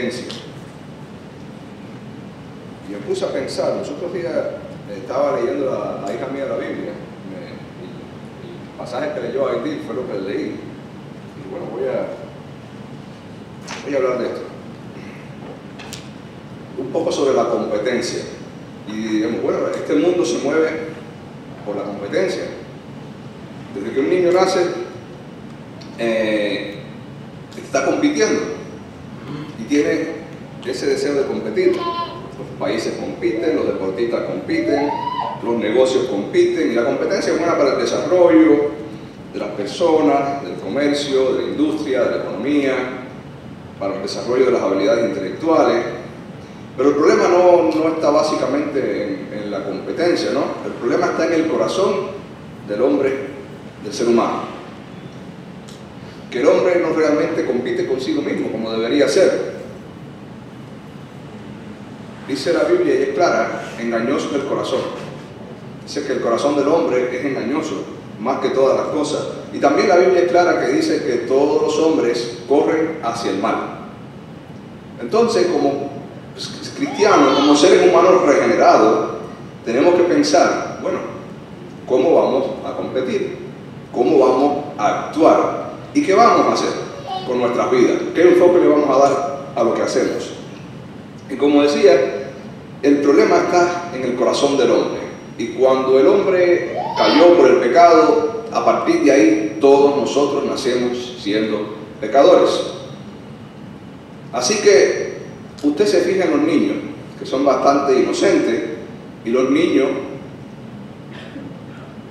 competencia. Y me puse a pensar, los otros días estaba leyendo la hija mía la Biblia, el pasaje que leyó Haití fue lo que leí. Y bueno, voy a hablar de esto. Un poco sobre la competencia. Y digamos, bueno, este mundo se mueve por la competencia. Desde que un niño nace, está compitiendo y tiene ese deseo de competir. Los países compiten, los deportistas compiten, los negocios compiten, y la competencia es buena para el desarrollo de las personas, del comercio, de la industria, de la economía, para el desarrollo de las habilidades intelectuales. Pero el problema no está básicamente en la competencia, ¿no? El problema está en el corazón del hombre, del ser humano. Que el hombre no realmente compite consigo mismo como debería ser. Dice la Biblia, y es clara, engañoso es el corazón. Dice que el corazón del hombre es engañoso, más que todas las cosas. Y también la Biblia es clara que dice que todos los hombres corren hacia el mal. Entonces, como cristianos, como seres humanos regenerados, tenemos que pensar, bueno, ¿cómo vamos a competir? ¿Cómo vamos a actuar? ¿Y qué vamos a hacer con nuestras vidas? ¿Qué enfoque le vamos a dar a lo que hacemos? Y como decía, el problema está en el corazón del hombre. Y cuando el hombre cayó por el pecado, a partir de ahí todos nosotros nacemos siendo pecadores. Así que usted se fija en los niños, que son bastante inocentes, y los niños,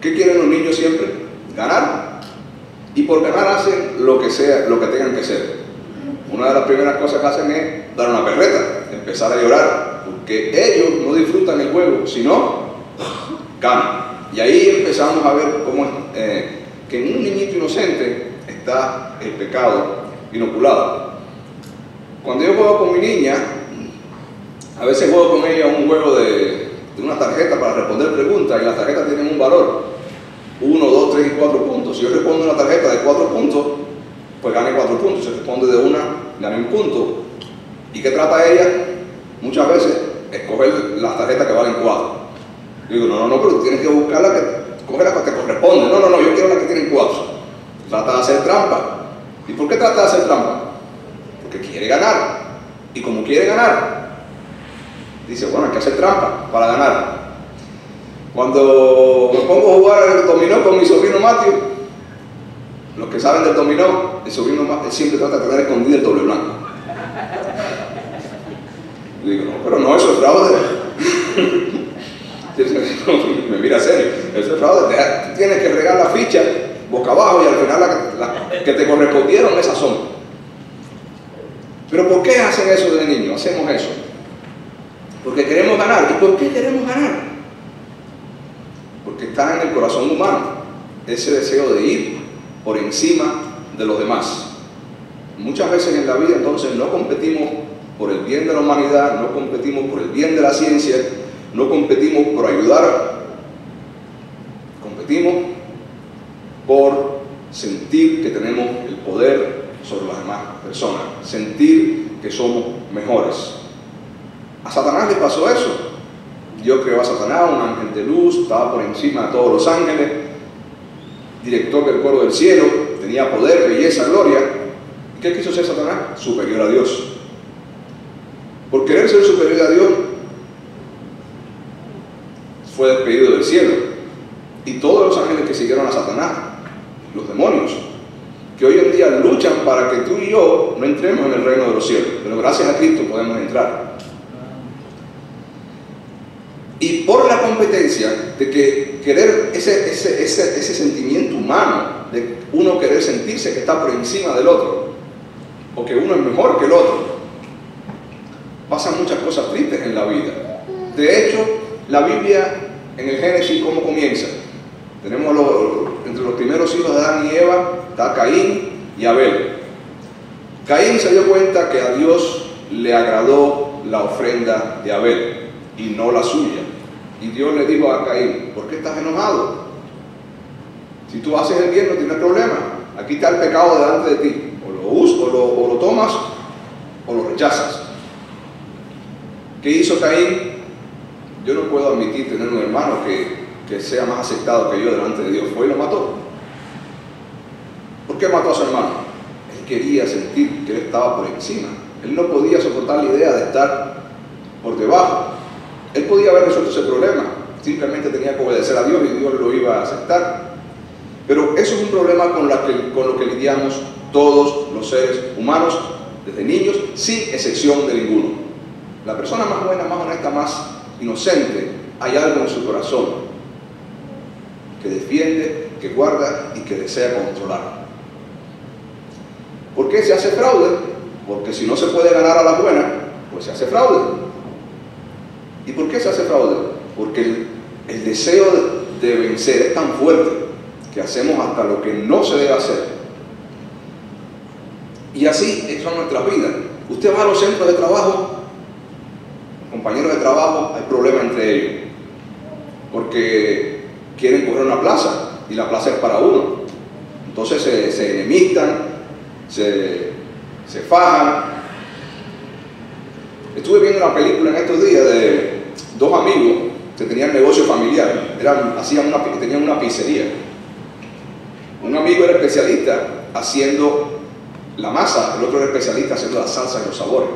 ¿qué quieren los niños siempre? Ganar. Y por ganar hacen lo que sea, lo que tengan que hacer. Una de las primeras cosas que hacen es dar una perreta, empezar a llorar, porque ellos no disfrutan el juego, sino ganan. Y ahí empezamos a ver cómo que en un niñito inocente está el pecado inoculado. Cuando yo juego con mi niña, a veces juego con ella un juego de una tarjeta para responder preguntas, y las tarjetas tienen un valor: 1, 2, 3 y 4 puntos. Si yo respondo una tarjeta de 4 puntos, pues gane 4 puntos. Si responde de una, gane 1 punto. ¿Y qué trata ella? Muchas veces escoger las tarjetas que valen 4. Yo digo, no, pero tú tienes que buscar la que, coge la que te corresponde. No, yo quiero la que tienen 4. Trata de hacer trampa. ¿Y por qué trata de hacer trampa? Porque quiere ganar. Y como quiere ganar, dice, bueno, hay que hacer trampa para ganar. Cuando me pongo a jugar al dominó con mi sobrino Matthew, los que saben del dominó, el sobrino Matthew siempre trata de tener escondido el doble blanco. Yo digo, no, pero no, eso es fraude. Me mira serio, eso es fraude. Tú tienes que regar la ficha boca abajo y al final las que te correspondieron, esas son. Pero ¿por qué hacen eso de niños? Hacemos eso porque queremos ganar. ¿Y por qué queremos ganar? Porque está en el corazón humano ese deseo de ir por encima de los demás. Muchas veces en la vida entonces no competimos por el bien de la humanidad, no competimos por el bien de la ciencia, no competimos por ayudar, competimos por sentir que tenemos el poder sobre las demás personas, sentir que somos mejores. A Satanás le pasó eso. Dios creó a Satanás, un ángel de luz, estaba por encima de todos los ángeles, director del coro del cielo, tenía poder, belleza, gloria. ¿Y qué quiso ser Satanás? Superior a Dios. Por querer ser superior a Dios, fue despedido del cielo. Y todos los ángeles que siguieron a Satanás, los demonios, que hoy en día luchan para que tú y yo no entremos en el reino de los cielos, pero gracias a Cristo podemos entrar. Y por la competencia de que querer ese sentimiento humano, de uno querer sentirse que está por encima del otro, o que uno es mejor que el otro, pasan muchas cosas tristes en la vida. De hecho, la Biblia en el Génesis, ¿cómo comienza? Tenemos entre los primeros hijos de Adán y Eva, está Caín y Abel. Caín se dio cuenta que a Dios le agradó la ofrenda de Abel y no la suya. Y Dios le dijo a Caín, ¿por qué estás enojado? Si tú haces el bien no tienes problema. Aquí está el pecado delante de ti. O lo tomas o lo rechazas. ¿Qué hizo Caín? Yo no puedo admitir tener un hermano que sea más aceptado que yo delante de Dios. Fue y lo mató. ¿Por qué mató a su hermano? Él quería sentir que él estaba por encima. Él no podía soportar la idea de estar por debajo. Él podía haber resuelto ese problema. Simplemente tenía que obedecer a Dios y Dios lo iba a aceptar. Pero eso es un problema con lo que lidiamos todos los seres humanos, desde niños, sin excepción de ninguno. La persona más buena, más honesta, más inocente, hay algo en su corazón que defiende, que guarda y que desea controlar. ¿Por qué se hace fraude? Porque si no se puede ganar a la buena, pues se hace fraude. ¿Y por qué se hace fraude? Porque el deseo de vencer es tan fuerte que hacemos hasta lo que no se debe hacer. Y así son nuestras vidas. Usted va a los centros de trabajo, compañeros de trabajo, hay problemas entre ellos, porque quieren coger una plaza y la plaza es para uno. Entonces se enemistan, se fajan. Estuve viendo una película en estos días de dos amigos que tenían negocio familiar, tenían una pizzería. Un amigo era especialista haciendo la masa, el otro era especialista haciendo la salsa y los sabores.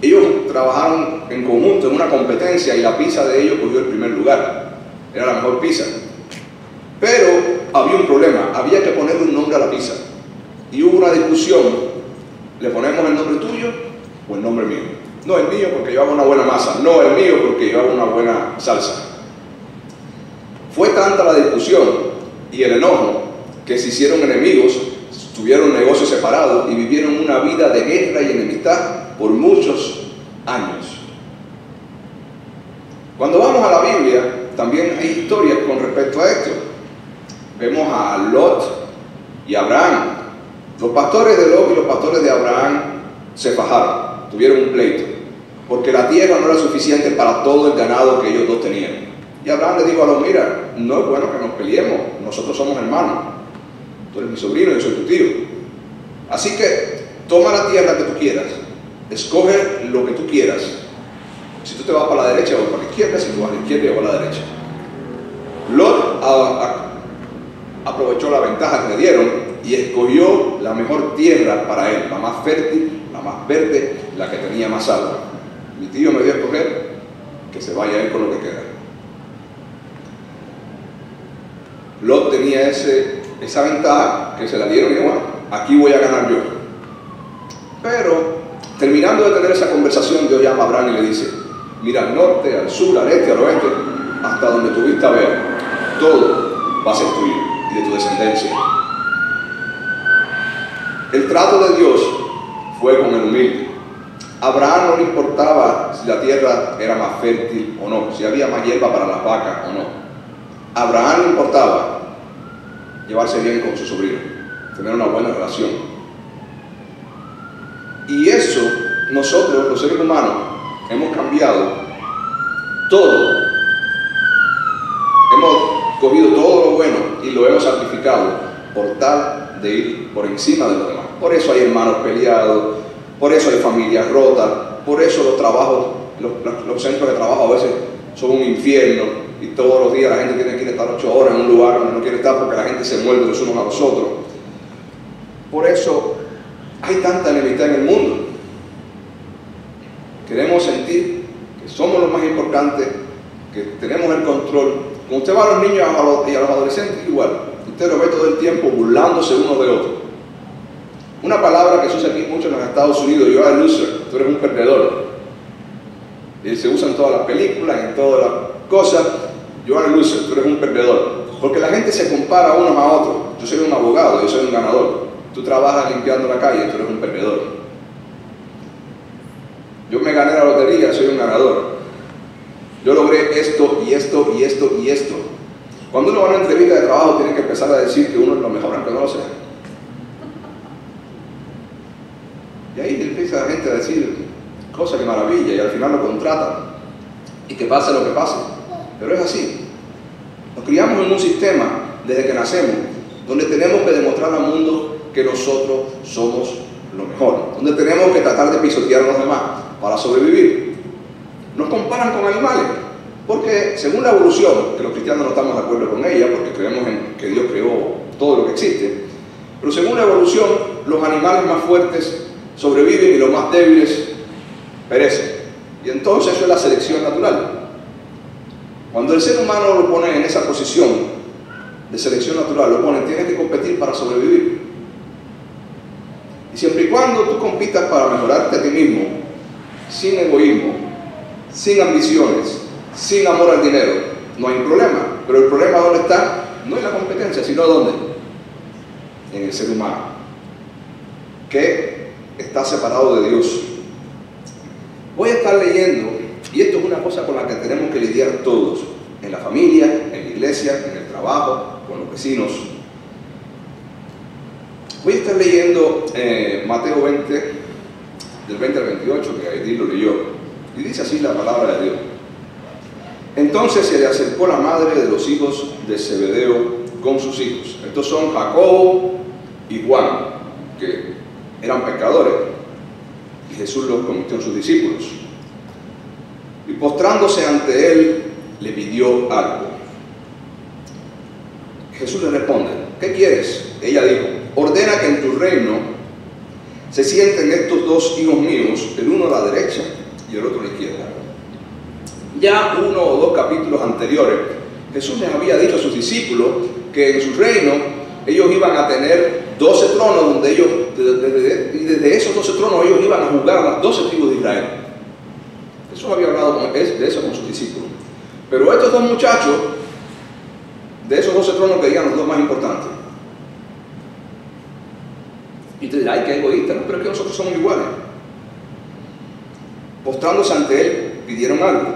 Ellos trabajaron en conjunto en una competencia y la pizza de ellos cogió el primer lugar. Era la mejor pizza. Pero había un problema, había que ponerle un nombre a la pizza. Y hubo una discusión, ¿le ponemos el nombre tuyo o el nombre mío? No, el mío porque yo hago una buena masa, no, el mío porque yo hago una buena salsa. Fue tanta la discusión y el enojo que se hicieron enemigos, tuvieron negocios separados y vivieron una vida de guerra y enemistad por muchos años. Cuando vamos a la Biblia, también hay historias con respecto a esto. Vemos a Lot y Abraham. Los pastores de Lot y los pastores de Abraham se fajaron, tuvieron un pleito, porque la tierra no era suficiente para todo el ganado que ellos dos tenían. Y Abraham le dijo a Lot, mira, no es bueno que nos peleemos, nosotros somos hermanos. Tú eres mi sobrino, yo soy tu tío. Así que toma la tierra que tú quieras, escoge lo que tú quieras. Si tú te vas para la derecha o para la izquierda, si tú vas a la izquierda yo voy a la derecha. Lot aprovechó la ventaja que le dieron y escogió la mejor tierra para él, la más fértil, la más verde, la que tenía más agua. Mi tío me dio a escoger que se vaya él con lo que queda. Lot tenía esa ventaja que se la dieron y dijo, bueno, aquí voy a ganar yo. Pero terminando de tener esa conversación, Dios llama a Abraham y le dice, mira al norte, al sur, al este, al oeste, hasta donde tu vista vea, todo va a ser tuyo y de tu descendencia. El trato de Dios fue con el humilde. A Abraham no le importaba si la tierra era más fértil o no, si había más hierba para las vacas o no. A Abraham le importaba llevarse bien con su sobrino, tener una buena relación. Y eso, nosotros, los seres humanos, hemos cambiado todo. Hemos cogido todo lo bueno y lo hemos sacrificado por tal de ir por encima de los demás. Por eso hay hermanos peleados, por eso hay familias rotas, por eso los trabajos, los centros de trabajo a veces son un infierno. Y todos los días la gente tiene que ir a estar 8 horas en un lugar donde no quiere estar porque la gente se muerde los unos a los otros. Por eso hay tanta enemistad en el mundo. Queremos sentir que somos los más importantes, que tenemos el control. Cuando usted va a los niños y a los adolescentes, igual. Usted lo ve todo el tiempo burlándose uno de otro. Una palabra que se usa aquí mucho en los Estados Unidos, you are a loser, tú eres un perdedor. Y se usa en todas las películas, en todas las cosas. You are a loser, tú eres un perdedor. Porque la gente se compara unos a otros. Yo soy un abogado, yo soy un ganador. Tú trabajas limpiando la calle, tú eres un perdedor. Yo me gané la lotería, soy un ganador. Yo logré esto y esto y esto y esto. Cuando uno va a una entrevista de trabajo, tiene que empezar a decir que uno es lo mejor, aunque no lo sea. Y ahí empieza la gente a decir cosas de maravilla y al final lo contratan. Y que pase lo que pase. Pero es así. Nos criamos en un sistema desde que nacemos, donde tenemos que demostrar al mundo que nosotros somos lo mejor, donde tenemos que tratar de pisotear a los demás para sobrevivir. nos comparan con animales, porque según la evolución, que los cristianos no estamos de acuerdo con ella, porque creemos en que Dios creó todo lo que existe, pero según la evolución, los animales más fuertes sobreviven y los más débiles perecen. Y entonces eso es la selección natural. Cuando el ser humano lo pone en esa posición de selección natural, lo pone, tienes que competir para sobrevivir. Y siempre y cuando tú compitas para mejorarte a ti mismo, sin egoísmo, sin ambiciones, sin amor al dinero, no hay problema. Pero el problema ¿dónde está? No en la competencia, sino ¿dónde? En el ser humano, que está separado de Dios. Voy a estar leyendo, y esto es una cosa con la que tenemos que lidiar todos, en la familia, en la iglesia, en el trabajo, con los vecinos. Voy a estar leyendo Mateo 20, del 20 al 28, que Aidil lo leyó, y dice así la palabra de Dios. Entonces se le acercó la madre de los hijos de Zebedeo con sus hijos. Estos son Jacobo y Juan, que eran pescadores, y Jesús los convirtió en sus discípulos. Y postrándose ante él, le pidió algo. Jesús le responde, ¿qué quieres? Ella dijo, ordena que en tu reino se sienten estos dos hijos míos, el uno a la derecha y el otro a la izquierda. Ya 1 o 2 capítulos anteriores, Jesús les había dicho a sus discípulos que en su reino ellos iban a tener 12 tronos, donde ellos, y desde esos 12 tronos ellos iban a juzgar a las 12 tribus de Israel. Jesús había hablado de eso con sus discípulos. Pero estos dos muchachos, de esos 12 tronos, querían los dos más importantes. Y te dirá, ay, qué egoísta, ¿no? Pero es que nosotros somos iguales. Postrándose ante él, pidieron algo.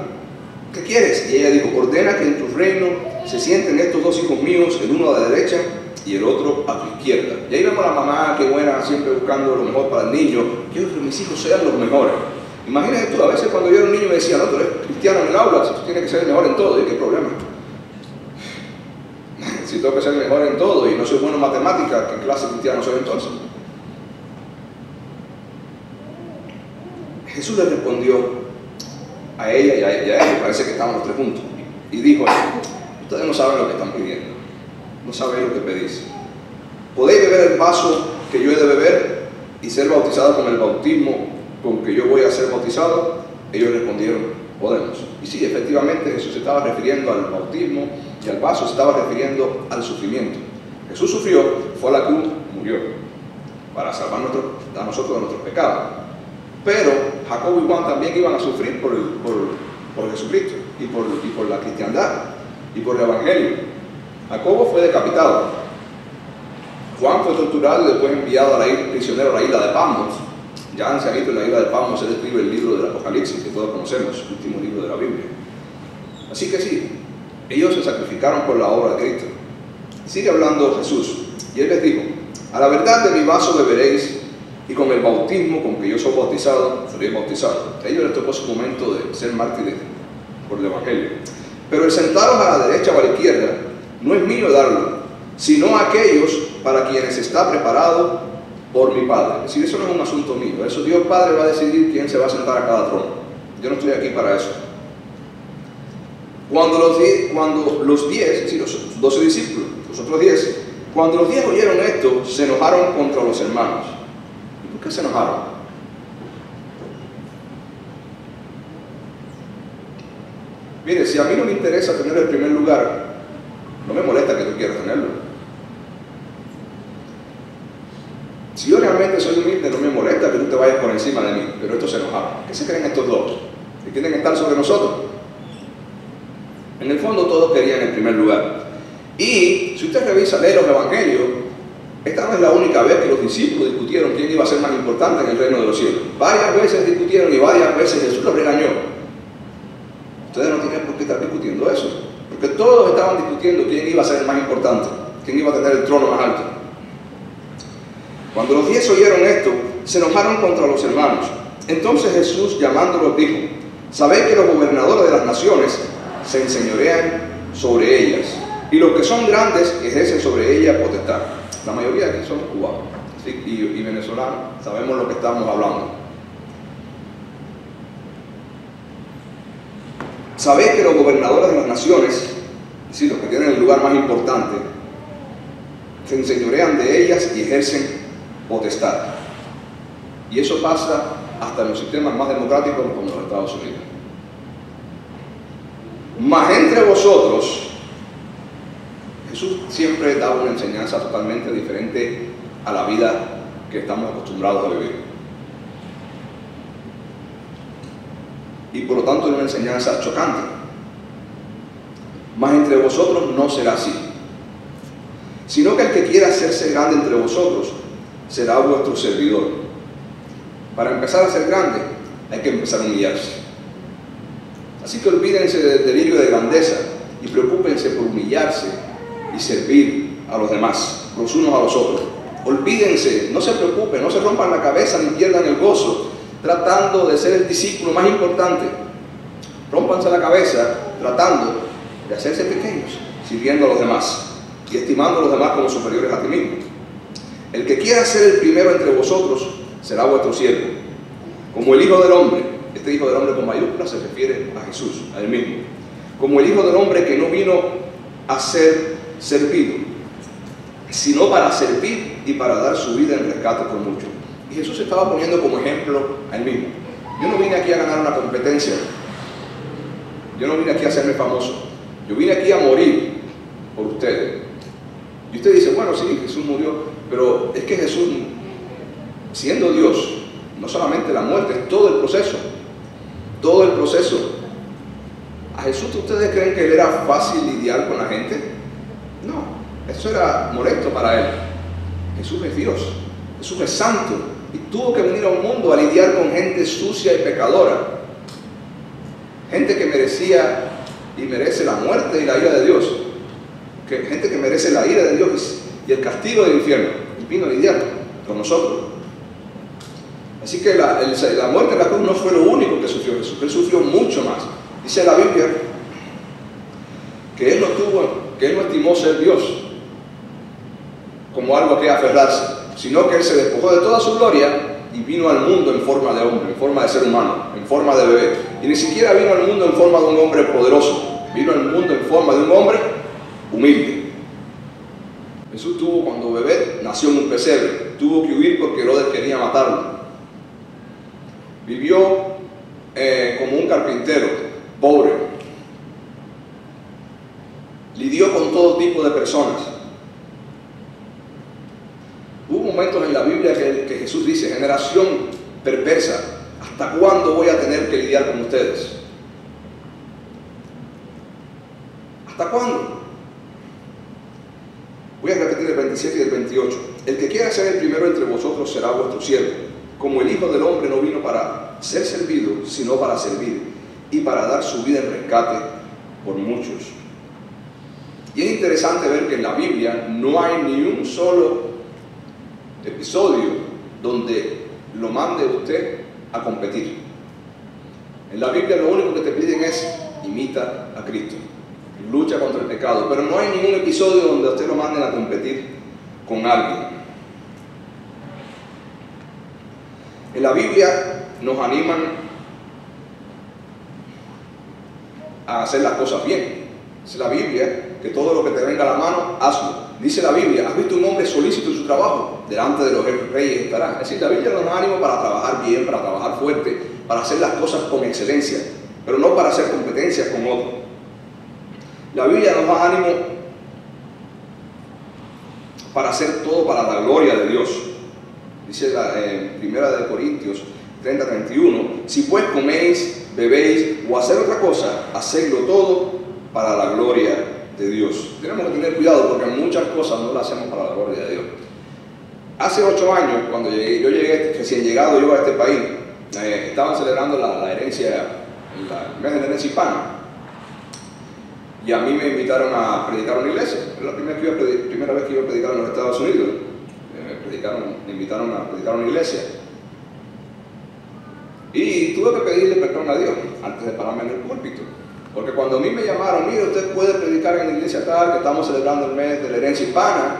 ¿Qué quieres? Y ella dijo, ordena que en tu reino se sienten estos dos hijos míos, el uno a la derecha y el otro a tu izquierda. Y ahí vemos a la mamá que buena, siempre buscando lo mejor para el niño. Quiero que mis hijos sean los mejores. Imagínate tú, a veces cuando yo era un niño me decían, no, tú eres cristiano en el aula, tú tienes que ser el mejor en todo. ¿Y qué problema? Si tengo que ser el mejor en todo y no soy bueno en matemáticas, ¿qué clase cristiano soy entonces? Jesús le respondió a ella y a él, parece que estaban los tres juntos, y dijo, ustedes no saben lo que están pidiendo, no saben lo que pedís. ¿Podéis beber el vaso que yo he de beber y ser bautizado con el bautismo con que yo voy a ser bautizado? Ellos respondieron, podemos. Y sí, efectivamente Jesús se estaba refiriendo al bautismo y al vaso, se estaba refiriendo al sufrimiento. Jesús sufrió, fue a la cruz, murió, para salvar a nosotros de nuestros pecados. Pero Jacobo y Juan también iban a sufrir por Jesucristo y por la cristiandad y por el evangelio. Jacobo fue decapitado. Juan fue torturado y después enviado prisionero a la isla de Patmos. Ya ancianito en la isla de Patmos se describe el libro del Apocalipsis, que todos conocemos, el último libro de la Biblia. Así que sí, ellos se sacrificaron por la obra de Cristo. Sigue hablando Jesús, y él les dijo, a la verdad de mi vaso beberéis, y con el bautismo con que yo soy bautizado, seréis bautizados. A ellos les tocó su momento de ser mártires por el evangelio. Pero el sentaros a la derecha o a la izquierda no es mío darlo, sino a aquellos para quienes está preparado por mi Padre. Es decir, eso no es un asunto mío, eso Dios Padre va a decidir quién se va a sentar a cada trono. Yo no estoy aquí para eso. Cuando los 10, es decir, los 12 discípulos, los otros 10, cuando los 10 oyeron esto, se enojaron contra los hermanos. ¿Y por qué se enojaron? Mire, si a mí no me interesa tener el primer lugar, no me molesta que tú quieras tenerlo. Si yo realmente soy humilde, no me molesta que tú te vayas por encima de mí, pero estos se enojaron. ¿Qué se creen estos dos? ¿Que quieren estar sobre nosotros? En el fondo todos querían el primer lugar. Y si usted revisa, lee los evangelios, esta no es la única vez que los discípulos discutieron quién iba a ser más importante en el reino de los cielos. Varias veces discutieron y varias veces Jesús los regañó. Ustedes no tienen por qué estar discutiendo eso, porque todos estaban discutiendo quién iba a ser el más importante, quién iba a tener el trono más alto. Cuando los 10 oyeron esto, se enojaron contra los hermanos. Entonces Jesús, llamándolos, dijo, sabéis que los gobernadores de las naciones se enseñorean sobre ellas, y los que son grandes ejercen sobre ellas potestad. La mayoría de aquí somos cubanos, ¿sí? y venezolanos, sabemos lo que estamos hablando. Sabéis que los gobernadores de las naciones, es decir, los que tienen el lugar más importante, se enseñorean de ellas y ejercen potestad. Y eso pasa hasta en los sistemas más democráticos como los Estados Unidos. Mas entre vosotros, Jesús siempre da una enseñanza totalmente diferente a la vida que estamos acostumbrados a vivir. Y por lo tanto es una enseñanza chocante. Mas entre vosotros no será así, sino que el que quiera hacerse grande entre vosotros será vuestro servidor. Para empezar a ser grande hay que empezar a humillarse. Así que olvídense del delirio de grandeza y preocúpense por humillarse y servir a los demás, los unos a los otros. Olvídense, no se preocupen, no se rompan la cabeza ni pierdan el gozo tratando de ser el discípulo más importante. Rómpanse la cabeza tratando de hacerse pequeños, sirviendo a los demás y estimando a los demás como superiores a ti mismo. El que quiera ser el primero entre vosotros será vuestro siervo, como el Hijo del Hombre. Este Hijo del Hombre con mayúsculas se refiere a Jesús, a él mismo. Como el Hijo del Hombre que no vino a ser servido, sino para servir y para dar su vida en rescate por muchos. Y Jesús se estaba poniendo como ejemplo a él mismo. Yo no vine aquí a ganar una competencia. Yo no vine aquí a hacerme famoso. Yo vine aquí a morir por ustedes. Y usted dice, bueno, sí, Jesús murió, pero es que Jesús, siendo Dios, no solamente la muerte, es todo el proceso. Todo el proceso. ¿A Jesús ustedes creen que él era fácil lidiar con la gente? No, eso era molesto para él. Jesús es Dios, Jesús es santo y tuvo que venir a un mundo a lidiar con gente sucia y pecadora. Gente que merecía y merece la muerte y la ira de Dios. Gente que merece la ira de Dios y el castigo del infierno. Y vino a lidiar con nosotros. Así que la muerte en la cruz no fue lo único que sufrió Jesús. Él sufrió mucho más. Dice la Biblia que él no estimó ser Dios como algo a que aferrarse, sino que él se despojó de toda su gloria y vino al mundo en forma de hombre, en forma de ser humano, en forma de bebé. Y ni siquiera vino al mundo en forma de un hombre poderoso, vino al mundo en forma de un hombre humilde. Jesús tuvo, cuando bebé, nació en un pesebre, tuvo que huir porque Herodes quería matarlo. Vivió como un carpintero, pobre. Lidió con todo tipo de personas. Hubo momentos en la Biblia que Jesús dice, generación perversa, ¿hasta cuándo voy a tener que lidiar con ustedes? ¿Hasta cuándo? Voy a repetir el 27 y el 28. El que quiera ser el primero entre vosotros será vuestro siervo. Como el Hijo del Hombre no vino para ser servido, sino para servir y para dar su vida en rescate por muchos. Y es interesante ver que en la Biblia no hay ni un solo episodio donde lo mande usted a competir. En la Biblia lo único que te piden es imita a Cristo, lucha contra el pecado, pero no hay ningún episodio donde usted lo manden a competir con alguien. En la Biblia nos animan a hacer las cosas bien. Dice la Biblia que todo lo que te venga a la mano, hazlo. Dice la Biblia, ¿has visto un hombre solícito en su trabajo? Delante de los reyes estará. Es decir, la Biblia nos da ánimo para trabajar bien, para trabajar fuerte, para hacer las cosas con excelencia, pero no para hacer competencias con otros. La Biblia nos da ánimo para hacer todo para la gloria de Dios. Dice en 1 Corintios 30:31, si pues coméis, bebéis o hacer otra cosa, hacedlo todo para la gloria de Dios. Tenemos que tener cuidado porque muchas cosas no las hacemos para la gloria de Dios. Hace 8 años, cuando yo llegué, recién llegado yo a este país, estaban celebrando la herencia, el mes de la herencia hispana. Y a mí me invitaron a predicar en una iglesia. Era la primera vez que iba a predicar en los Estados Unidos. Me invitaron a predicar en una iglesia. Y tuve que pedirle perdón a Dios antes de pararme en el púlpito. Porque cuando a mí me llamaron, mire, usted puede predicar en la iglesia tal, que estamos celebrando el mes de la herencia hispana.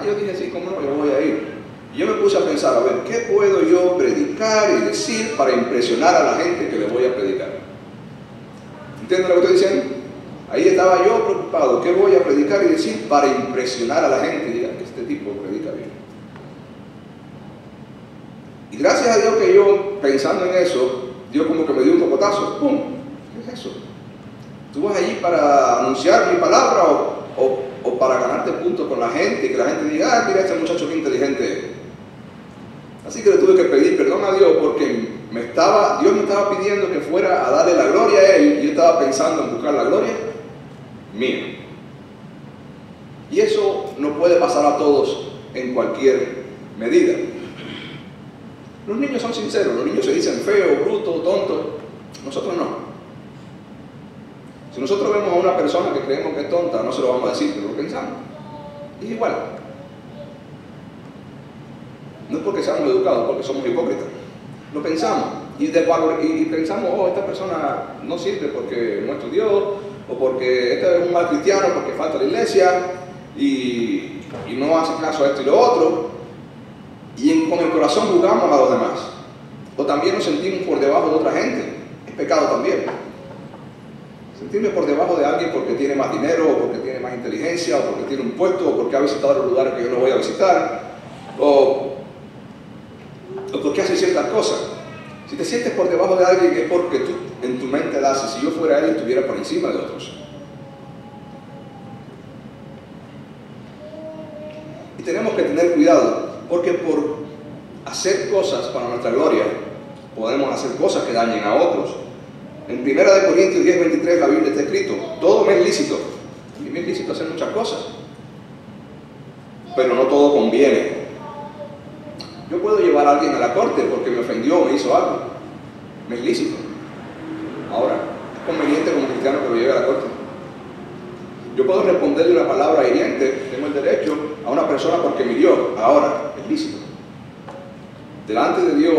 Yo dije, sí, cómo no, yo voy a ir. Y yo me puse a pensar, a ver, ¿qué puedo yo predicar y decir para impresionar a la gente que le voy a predicar? ¿Entienden lo que estoy diciendo? Ahí estaba yo preocupado, ¿qué voy a predicar y decir para impresionar a la gente? Y digan que este tipo predica bien. Y gracias a Dios que yo, pensando en eso, Dios como que me dio un cocotazo. ¡Pum! ¿Qué es eso? ¿Tú vas allí para anunciar mi palabra o para ganarte puntos con la gente y que la gente diga, ah, mira este muchacho qué inteligente? Así que le tuve que pedir perdón a Dios porque Dios me estaba pidiendo que fuera a darle la gloria a Él y yo estaba pensando en buscar la gloria mía. Y eso no puede pasar a todos en cualquier medida. Los niños son sinceros, los niños se dicen feo, bruto, tonto. Nosotros no. Si nosotros vemos a una persona que creemos que es tonta, no se lo vamos a decir, pero lo pensamos. Es igual. No es porque seamos educados, porque somos hipócritas. Lo pensamos. Y pensamos, oh, esta persona no sirve porque no estudió, o porque este es un mal cristiano, porque falta la iglesia, y no hace caso a esto y lo otro. Y con el corazón juzgamos a los demás. O también nos sentimos por debajo de otra gente. Es pecado también. Sentirme por debajo de alguien porque tiene más dinero, o porque tiene más inteligencia, o porque tiene un puesto, o porque ha visitado los lugares que yo no voy a visitar, o porque hace ciertas cosas. Si te sientes por debajo de alguien es porque tú en tu mente la haces. Si yo fuera él, estuviera por encima de otros. Y tenemos que tener cuidado, porque por hacer cosas para nuestra gloria, podemos hacer cosas que dañen a otros. En 1 Corintios 10:23 la Biblia está escrito, todo me es lícito. A mí me es lícito hacer muchas cosas, pero no todo conviene. Yo puedo llevar a alguien a la corte porque me ofendió o me hizo algo. Me es lícito. Ahora, ¿es conveniente como cristiano que lo lleve a la corte? Yo puedo responderle una palabra hiriente, tengo el derecho a una persona porque me hirió. Ahora, es lícito. Delante de Dios,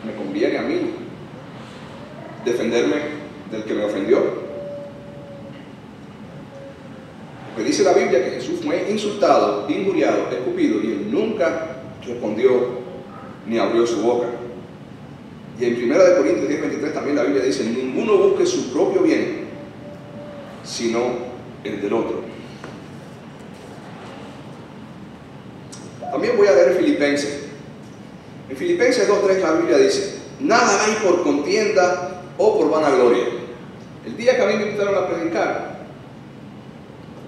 me conviene a mí defenderme del que me ofendió. Porque dice la Biblia que Jesús fue insultado, injuriado, escupido y él nunca respondió ni abrió su boca. Y en 1 Corintios 10:23 también la Biblia dice, ninguno busque su propio bien, sino el del otro. También voy a leer Filipenses. En Filipenses 2:3 la Biblia dice, nada hagáis por contienda o por vanagloria. El día que a mí me invitaron a predicar,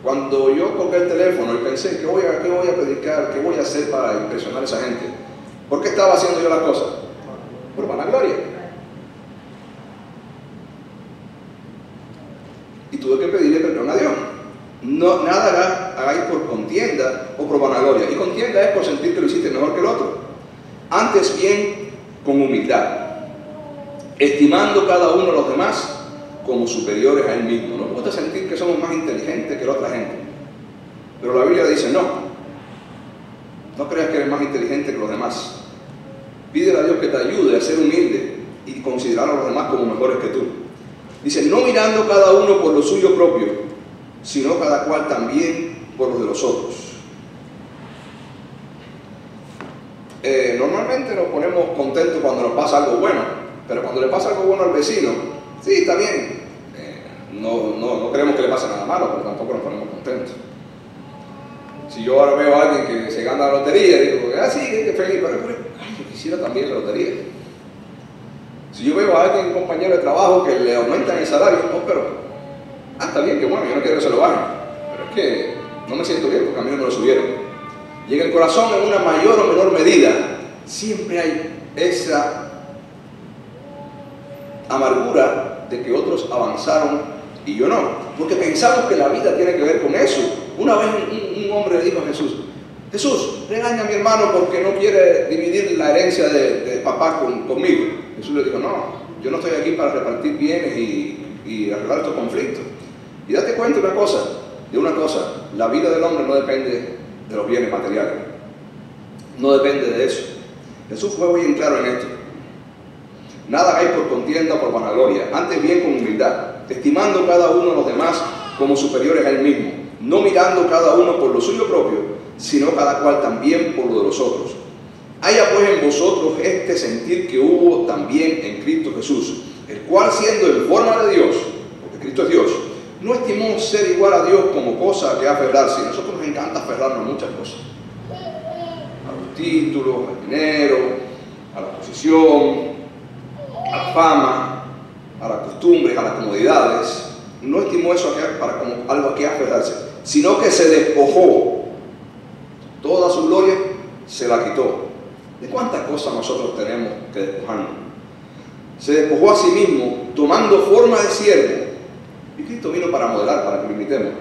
cuando yo colgué el teléfono y pensé, ¿qué voy a predicar? ¿Qué voy a hacer para impresionar a esa gente? ¿Por qué estaba haciendo yo la cosa? Por vanagloria. Y tuve que pedirle perdón a Dios. No, nada hagáis por contienda o por vanagloria. Y contienda es por sentir que lo hiciste mejor que el otro. Antes bien, con humildad, estimando cada uno a los demás como superiores a él mismo. Nos gusta sentir que somos más inteligentes que la otra gente. Pero la Biblia dice, no creas que eres más inteligente que los demás. Pídele a Dios que te ayude a ser humilde y considerar a los demás como mejores que tú. Dice, no mirando cada uno por lo suyo propio, sino cada cual también por los de los otros. Normalmente nos ponemos contentos cuando nos pasa algo bueno, pero cuando le pasa algo bueno al vecino, sí, está bien. No queremos que le pase nada malo, pero tampoco nos ponemos contentos. Si yo ahora veo a alguien que se gana la lotería, digo, sí, qué feliz, pero yo quisiera también la lotería. Si yo veo a alguien, un compañero de trabajo, que le aumentan el salario, está bien, que bueno, yo no quiero que se lo bajen, pero es que no me siento bien porque a mí no me lo subieron. Y en el corazón, en una mayor o menor medida, siempre hay esa amargura de que otros avanzaron y yo no, porque pensamos que la vida tiene que ver con eso. Una vez un hombre le dijo a Jesús, Jesús, regaña a mi hermano porque no quiere dividir la herencia de papá conmigo. Jesús le dijo, no, yo no estoy aquí para repartir bienes y arreglar estos conflictos. Y date cuenta de una cosa, la vida del hombre no depende de los bienes materiales, no depende de eso. Jesús fue muy claro en esto. Nada hagáis por contienda o por vanagloria, antes bien con humildad, estimando cada uno a los demás como superiores a él mismo, no mirando cada uno por lo suyo propio, sino cada cual también por lo de los otros. Haya pues en vosotros este sentir que hubo también en Cristo Jesús, el cual siendo en forma de Dios, porque Cristo es Dios, no estimó ser igual a Dios como cosa que aferrarse. A nosotros nos encanta aferrarnos a muchas cosas. A los títulos, al dinero, a la posición, a la fama, a las costumbres, a las comodidades. No estimó eso para como algo a que aferrarse, sino que se despojó. Toda su gloria se la quitó. ¿De cuántas cosas nosotros tenemos que despojarnos? Se despojó a sí mismo, tomando forma de siervo. Y Cristo vino para modelar, para que lo imitemos.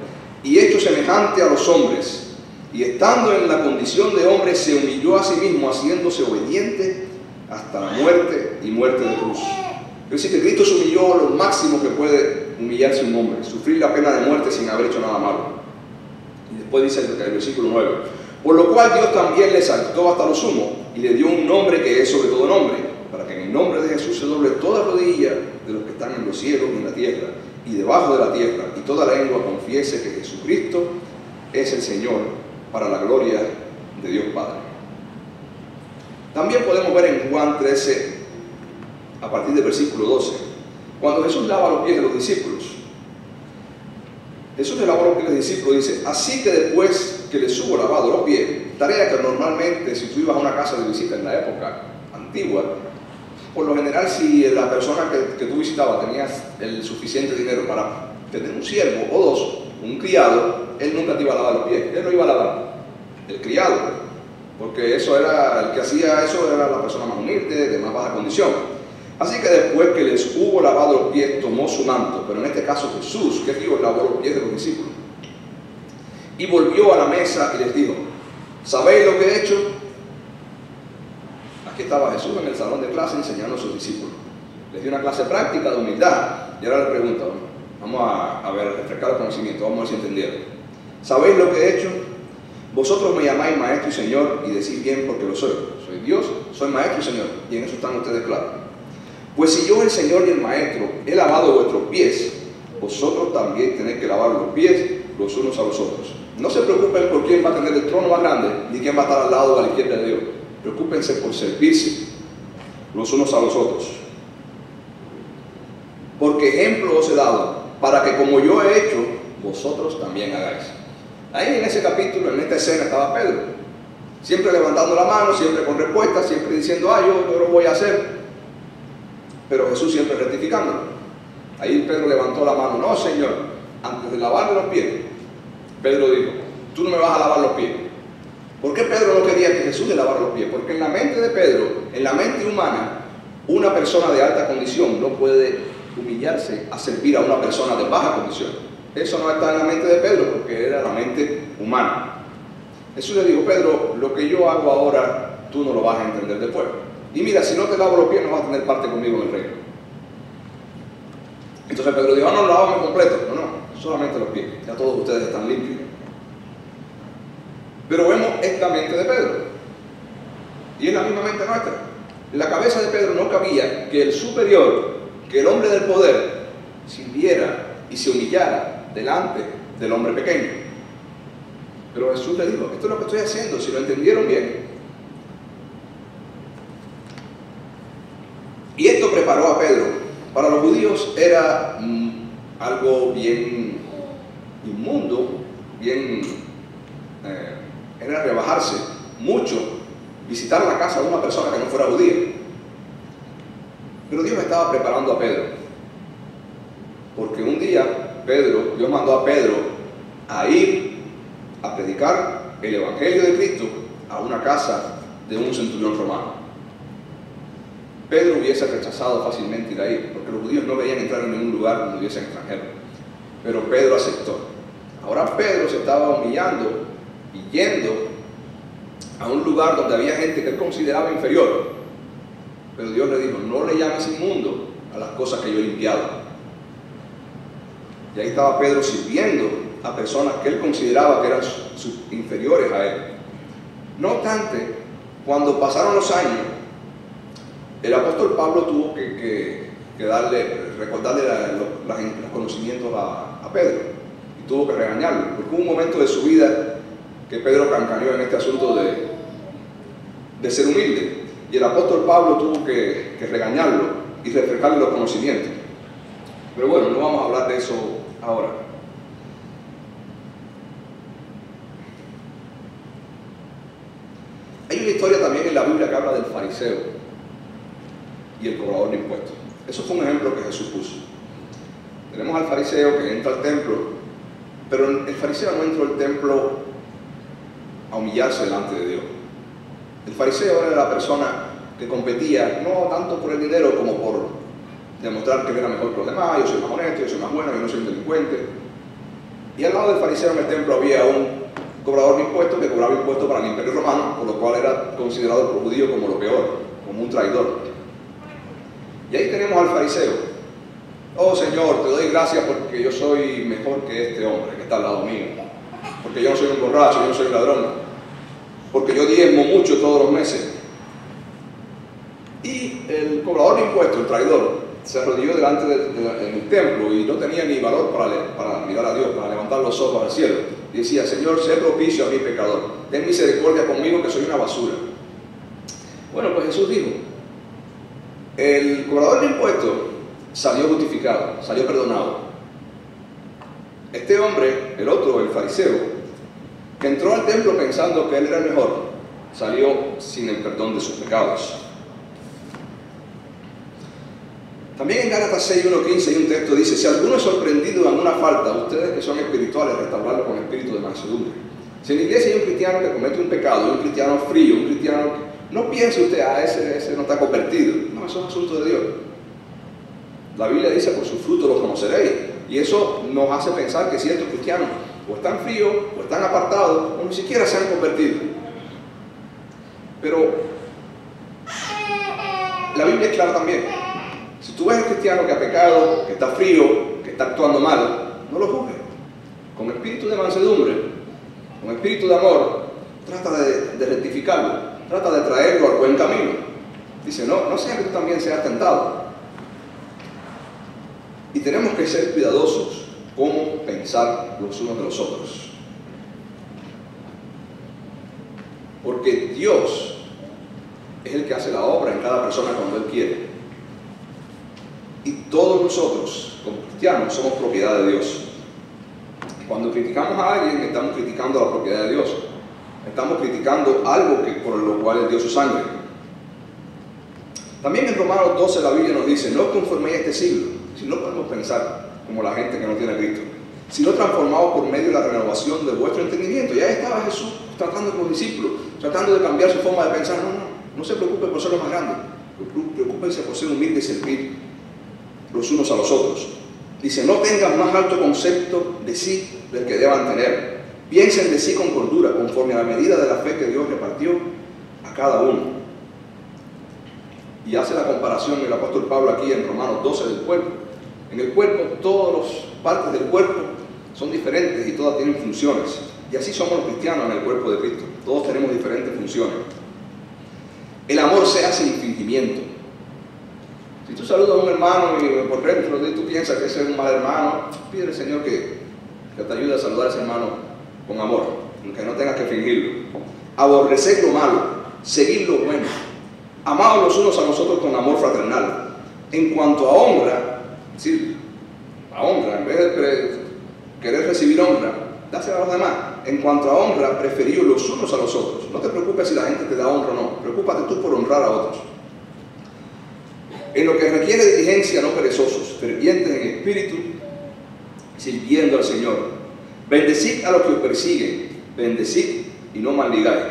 Y hecho semejante a los hombres. Y estando en la condición de hombre, se humilló a sí mismo, haciéndose obediente hasta la muerte y muerte de cruz. Es decir, que Cristo se humilló a lo máximo que puede humillarse un hombre, sufrir la pena de muerte sin haber hecho nada malo. Y después dice el versículo 9, por lo cual Dios también le exaltó hasta lo sumo y le dio un nombre que es sobre todo nombre, para que en el nombre de Jesús se doble toda rodilla de los que están en los cielos y en la tierra y debajo de la tierra, y toda lengua confiese que Jesucristo es el Señor, para la gloria de Dios Padre. También podemos ver en Juan 13, a partir del versículo 12, cuando Jesús lava los pies de los discípulos. Jesús le lavó los pies de los discípulos y dice, así que después que les hubo lavado los pies, tarea que normalmente si tú ibas a una casa de visita en la época antigua, por lo general si la persona que tú visitabas tenía el suficiente dinero para tener un siervo o dos, un criado, él nunca te iba a lavar los pies, él lo iba a lavar, el criado, porque eso era, el que hacía eso era la persona más humilde, de más baja condición. Así que después que les hubo lavado los pies, tomó su manto, pero en este caso Jesús, que Dios lavó los pies de los discípulos, y volvió a la mesa y les dijo, ¿sabéis lo que he hecho? Aquí estaba Jesús en el salón de clase enseñando a sus discípulos. Les dio una clase práctica de humildad, y ahora les pregunta, vamos a ver, refrescar el conocimiento, vamos a ver si entendieron. ¿Sabéis lo que he hecho? Vosotros me llamáis maestro y señor y decís bien porque lo soy. Soy Dios, soy maestro y señor, y en eso están ustedes claros. Pues si yo, el Señor y el Maestro, he lavado vuestros pies, vosotros también tenéis que lavar los pies los unos a los otros. No se preocupen por quién va a tener el trono más grande, ni quién va a estar al lado o a la izquierda de Dios. Preocúpense por servirse los unos a los otros. Porque ejemplo os he dado, para que como yo he hecho, vosotros también hagáis. Ahí en ese capítulo, en esta escena, estaba Pedro. Siempre levantando la mano, siempre con respuesta, siempre diciendo, yo lo voy a hacer. Pero Jesús siempre rectificándolo. Ahí Pedro levantó la mano, no Señor, antes de lavarle los pies, Pedro dijo, tú no me vas a lavar los pies. ¿Por qué Pedro no quería que Jesús le lavara los pies? Porque en la mente de Pedro, en la mente humana, una persona de alta condición no puede humillarse a servir a una persona de baja condición. Eso no está en la mente de Pedro porque era la mente humana. Jesús le dijo, Pedro, lo que yo hago ahora, tú no lo vas a entender después. Y mira, si no te lavo los pies, no vas a tener parte conmigo en el reino. Entonces Pedro dijo, no, lávame completo. No, solamente los pies. Ya todos ustedes están limpios. Pero vemos esta mente de Pedro. Y es la misma mente nuestra. En la cabeza de Pedro no cabía que el superior, que el hombre del poder, sirviera y se humillara delante del hombre pequeño. Pero Jesús le dijo, esto es lo que estoy haciendo, si lo entendieron bien. Y esto preparó a Pedro. Para los judíos era algo bien inmundo, era rebajarse mucho, visitar la casa de una persona que no fuera judía. Pero Dios estaba preparando a Pedro. Porque un día Dios mandó a Pedro a ir a predicar el Evangelio de Cristo a una casa de un centurión romano. Pedro hubiese rechazado fácilmente ir ahí, porque los judíos no veían entrar en ningún lugar donde hubiesen extranjeros. Pero Pedro aceptó. Ahora Pedro se estaba humillando y yendo a un lugar donde había gente que él consideraba inferior. Pero Dios le dijo, no le llames inmundo a las cosas que yo he limpiado. Y ahí estaba Pedro sirviendo a personas que él consideraba que eran inferiores a él. No obstante, cuando pasaron los años, el apóstol Pablo tuvo que recordarle los conocimientos a Pedro, y tuvo que regañarlo, porque hubo un momento de su vida que Pedro cancaneó en este asunto de ser humilde, y el apóstol Pablo tuvo que regañarlo y refrescarle los conocimientos. Pero bueno, no vamos a hablar de eso ahora. Hay una historia también en la Biblia que habla del fariseo y el cobrador de impuestos. Eso fue un ejemplo que Jesús puso. Tenemos al fariseo que entra al templo, pero el fariseo no entró al templo a humillarse delante de Dios. El fariseo era la persona que competía no tanto por el dinero como por demostrar que él era mejor que los demás. Yo soy más honesto, yo soy más bueno, yo no soy un delincuente. Y al lado del fariseo en el templo había un cobrador de impuestos que cobraba impuestos para el Imperio Romano, por lo cual era considerado por los judíos como lo peor, como un traidor. Y ahí tenemos al fariseo. Oh Señor, te doy gracias porque yo soy mejor que este hombre que está al lado mío, porque yo no soy un borracho, yo no soy un ladrón, porque yo diezmo mucho todos los meses. Y el cobrador de impuestos, el traidor, se arrodilló delante del templo y no tenía ni valor para mirar a Dios, para levantar los ojos al cielo. Y decía: Señor, sé propicio a mi pecador, ten misericordia conmigo que soy una basura. Bueno, pues Jesús dijo, el cobrador de impuestos salió justificado, salió perdonado. Este hombre, el otro, el fariseo, que entró al templo pensando que él era el mejor, salió sin el perdón de sus pecados. También en Gálatas 6:1-15 hay un texto que dice: si alguno es sorprendido en una falta, ustedes que son espirituales, restaurarlo con espíritu de mansedumbre. Si en la iglesia hay un cristiano que comete un pecado, un cristiano frío, un cristiano que no piense usted, ese no está convertido. No, eso es asunto de Dios. La Biblia dice: por sus frutos los conoceréis. Y eso nos hace pensar que ciertos cristianos o están fríos, o están apartados, o ni siquiera se han convertido. Pero la Biblia es clara también. Si tú ves al cristiano que ha pecado, que está frío, que está actuando mal, no lo juzgues. Con espíritu de mansedumbre, con espíritu de amor, trata de rectificarlo, trata de traerlo al buen camino. Dice: no sea que tú también seas tentado. Y tenemos que ser cuidadosos cómo pensar los unos de los otros. Porque Dios es el que hace la obra en cada persona cuando Él quiere. Y todos nosotros, como cristianos, somos propiedad de Dios. Cuando criticamos a alguien, estamos criticando la propiedad de Dios. Estamos criticando algo por lo cual Él dio su sangre. También en Romanos 12 la Biblia nos dice: no os conforméis a este siglo. Si no podemos pensar como la gente que no tiene a Cristo, sino transformados por medio de la renovación de vuestro entendimiento. Ya estaba Jesús tratando con los discípulos, tratando de cambiar su forma de pensar. No se preocupe por ser los más grandes, preocúpense por ser humildes y servir los unos a los otros. Dice: no tengan más alto concepto de sí del que deban tener. Piensen de sí con cordura, conforme a la medida de la fe que Dios repartió a cada uno. Y hace la comparación el apóstol Pablo aquí en Romanos 12 del cuerpo. En el cuerpo, todas las partes del cuerpo son diferentes y todas tienen funciones. Y así somos los cristianos en el cuerpo de Cristo. Todos tenemos diferentes funciones. El amor se hace sin fingimiento. Si tú saludas a un hermano y por dentro de tú piensas que ese es un mal hermano, pídele al Señor que te ayude a saludar a ese hermano con amor, aunque no tengas que fingirlo. Aborrecer lo malo, seguir lo bueno. Amados los unos a los otros con amor fraternal. En cuanto a honra, es decir, a honra, en vez de querer recibir honra, dásela a los demás. En cuanto a honra, preferíos los unos a los otros. No te preocupes si la gente te da honra o no, preocúpate tú por honrar a otros. En lo que requiere diligencia, no perezosos, fervientes en espíritu, sirviendo al Señor. Bendecid a los que os persiguen, bendecid y no maldigáis.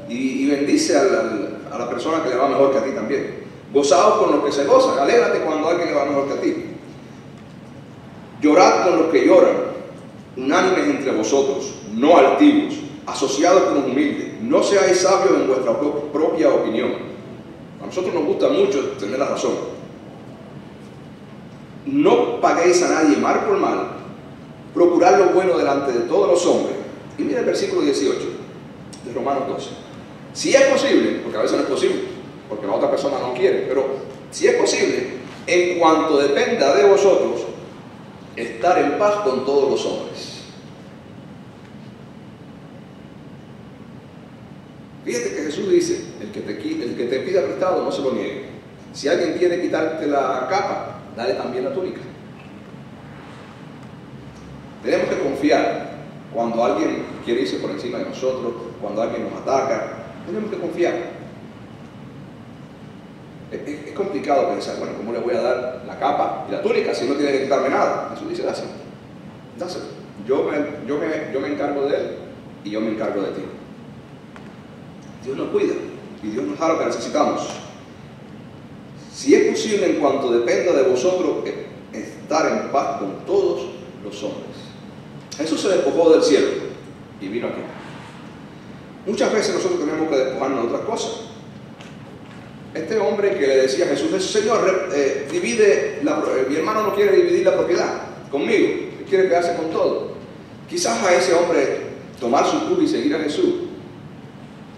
Y bendice a la persona que le va mejor que a ti también. Gozaos con los que se gozan, alégrate cuando a alguien le va mejor que a ti. Llorad con los que lloran, unánimes entre vosotros, no altivos, asociados con los humildes. No seáis sabios en vuestra propia opinión. A nosotros nos gusta mucho tener la razón. No paguéis a nadie mal por mal, procurad lo bueno delante de todos los hombres. Y mira el versículo 18 de Romanos 12. Si es posible, porque a veces no es posible, porque la otra persona no quiere, pero si es posible, en cuanto dependa de vosotros, estar en paz con todos los hombres. Fíjate que Jesús dice: el que te pida prestado no se lo niegue. Si alguien quiere quitarte la capa, dale también la túnica. confiar cuando alguien quiere irse por encima de nosotros, cuando alguien nos ataca. Tenemos que confiar. Es complicado pensar, bueno, ¿cómo le voy a dar la capa y la túnica si no tiene que quitarme nada? Jesús dice, dáselo. Yo me encargo de él y yo me encargo de ti. Dios nos cuida y Dios nos da lo que necesitamos. Si es posible, en cuanto dependa de vosotros, estar en paz con todos los hombres. Jesús se despojó del cielo y vino aquí. Muchas veces nosotros tenemos que despojarnos de otras cosas. Este hombre que le decía a Jesús, Señor, mi hermano no quiere dividir la propiedad conmigo, él quiere quedarse con todo. Quizás a ese hombre tomar su cruz y seguir a Jesús,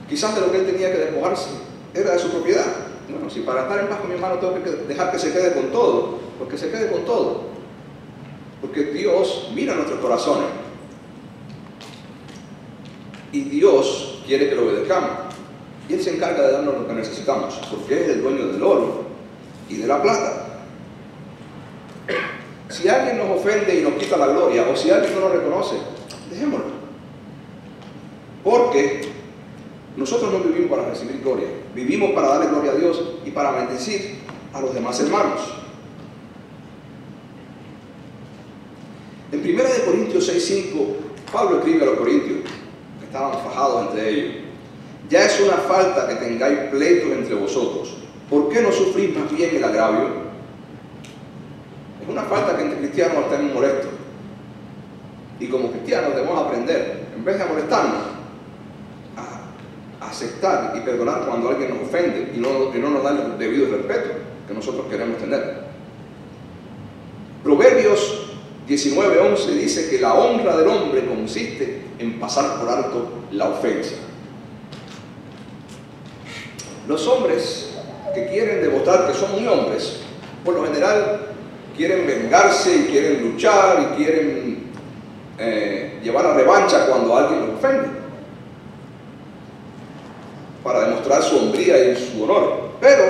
quizás de lo que él tenía que despojarse era de su propiedad. Bueno, si para estar en paz con mi hermano tengo que dejar que se quede con todo, porque se quede con todo. Porque Dios mira nuestros corazones y Dios quiere que lo obedezcamos. Y Él se encarga de darnos lo que necesitamos, porque es el dueño del oro y de la plata. Si alguien nos ofende y nos quita la gloria, o si alguien no nos reconoce, dejémoslo. Porque nosotros no vivimos para recibir gloria, vivimos para darle gloria a Dios y para bendecir a los demás hermanos. En 1 Corintios 6:5, Pablo escribe a los corintios, que estaban fajados entre ellos: ya es una falta que tengáis pleitos entre vosotros. ¿Por qué no sufrís más bien el agravio? Es una falta que entre cristianos estén molestos. Y como cristianos debemos aprender, en vez de molestarnos, a aceptar y perdonar cuando alguien nos ofende y no nos da el debido respeto que nosotros queremos tener. Proverbios 19:11 dice que la honra del hombre consiste en pasar por alto la ofensa. Los hombres que quieren demostrar que son muy hombres, por lo general quieren vengarse y quieren luchar y quieren llevar la revancha cuando alguien los ofende, para demostrar su hombría y su honor. Pero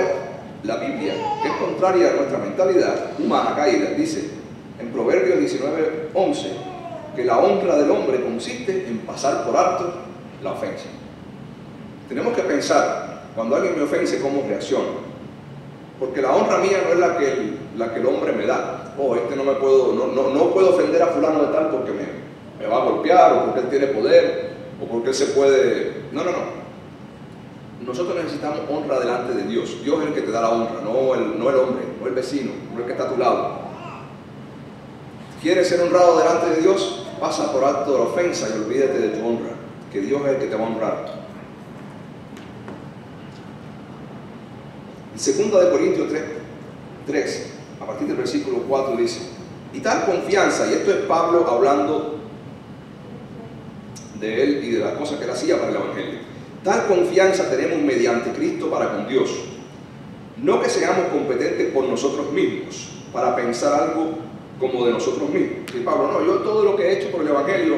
la Biblia, que es contraria a nuestra mentalidad humana caída, dice en Proverbios 19:11 que la honra del hombre consiste en pasar por alto la ofensa. Tenemos que pensar, cuando alguien me ofende, cómo reacciono. Porque la honra mía no es la que el hombre me da. Oh, no puedo ofender a fulano de tal porque me va a golpear, o porque él tiene poder, o porque él se puede... No. Nosotros necesitamos honra delante de Dios. Dios es el que te da la honra, no el hombre, no el vecino, no el que está a tu lado. ¿Quieres ser honrado delante de Dios? Pasa por alto la ofensa y olvídate de tu honra, que Dios es el que te va a honrar. En 2 Corintios 3, a partir del versículo 4 dice: y tal confianza, y esto es Pablo hablando de él y de las cosas que él hacía para el Evangelio, tal confianza tenemos mediante Cristo para con Dios, no que seamos competentes por nosotros mismos para pensar algo como de nosotros mismos. Y Pablo, no, yo todo lo que he hecho por el Evangelio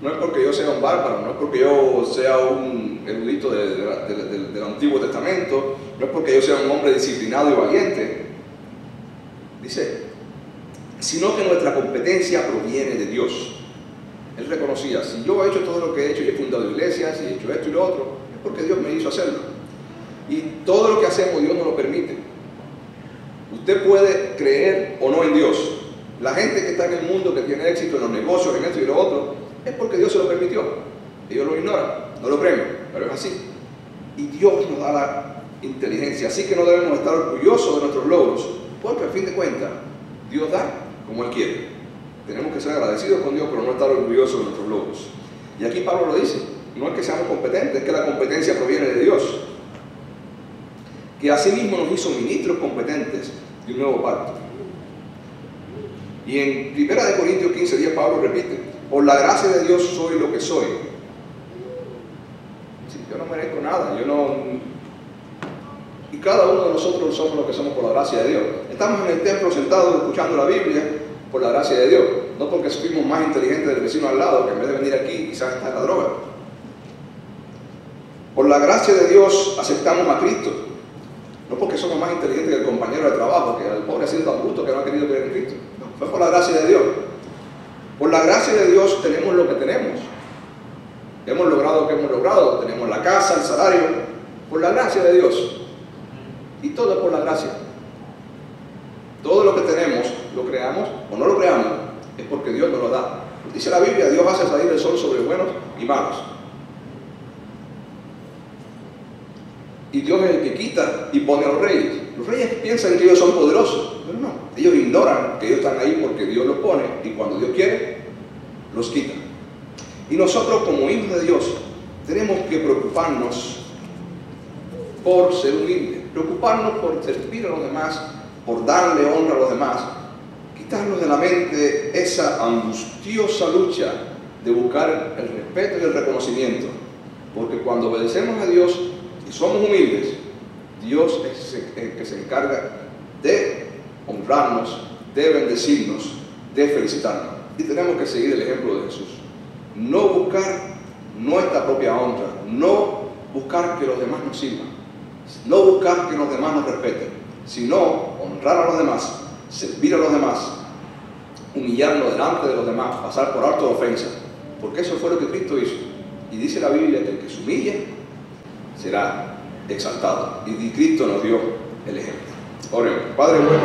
no es porque yo sea un bárbaro, no es porque yo sea un erudito del Antiguo Testamento, no es porque yo sea un hombre disciplinado y valiente. Dice, sino que nuestra competencia proviene de Dios. Él reconocía, si yo he hecho todo lo que he hecho y he fundado iglesias y he hecho esto y lo otro, es porque Dios me hizo hacerlo. Y todo lo que hacemos Dios nos lo permite. Usted puede creer o no en Dios. La gente que está en el mundo, que tiene éxito en los negocios, en esto y lo otro, es porque Dios se lo permitió. Ellos lo ignoran, no lo premian, pero es así. Y Dios nos da la inteligencia, así que no debemos estar orgullosos de nuestros logros, porque al fin de cuentas Dios da como Él quiere. Tenemos que ser agradecidos con Dios, pero no estar orgullosos de nuestros logros. Y aquí Pablo lo dice, no es que seamos competentes, es que la competencia proviene de Dios, que asimismo nos hizo ministros competentes de un nuevo pacto. Y en 1 Corintios 15:10 Pablo repite, por la gracia de Dios soy lo que soy. Sí, yo no merezco nada, y cada uno de nosotros somos lo que somos por la gracia de Dios. Estamos en el templo sentados escuchando la Biblia por la gracia de Dios, no porque fuimos más inteligentes del vecino al lado, que en vez de venir aquí quizás está en la droga. Por la gracia de Dios aceptamos a Cristo, no porque somos más inteligentes que el compañero de trabajo, que el pobre ha sido tan bruto que no ha querido creer en Cristo. No, fue por la gracia de Dios. Por la gracia de Dios tenemos lo que tenemos. Hemos logrado lo que hemos logrado. Tenemos la casa, el salario, por la gracia de Dios. Y todo es por la gracia. Todo lo que tenemos, lo creamos o no lo creamos, es porque Dios nos lo da. Dice la Biblia, Dios hace salir el sol sobre buenos y malos. Y Dios es el que quita y pone a los reyes. Los reyes piensan que ellos son poderosos, pero no. Ellos ignoran que ellos están ahí porque Dios los pone, y cuando Dios quiere, los quita. Y nosotros, como hijos de Dios, tenemos que preocuparnos por ser humildes, preocuparnos por servir a los demás, por darle honra a los demás, quitarnos de la mente esa angustiosa lucha de buscar el respeto y el reconocimiento. Porque cuando obedecemos a Dios y somos humildes, Dios es el que se encarga de honrarnos, de bendecirnos, de felicitarnos. Y tenemos que seguir el ejemplo de Jesús. No buscar nuestra propia honra, no buscar que los demás nos sirvan, no buscar que los demás nos respeten, sino honrar a los demás, servir a los demás, humillarnos delante de los demás, pasar por alto de ofensa, porque eso fue lo que Cristo hizo. Y dice la Biblia que el que se humille será exaltado, y Cristo nos dio el ejemplo. Oremos. Padre bueno.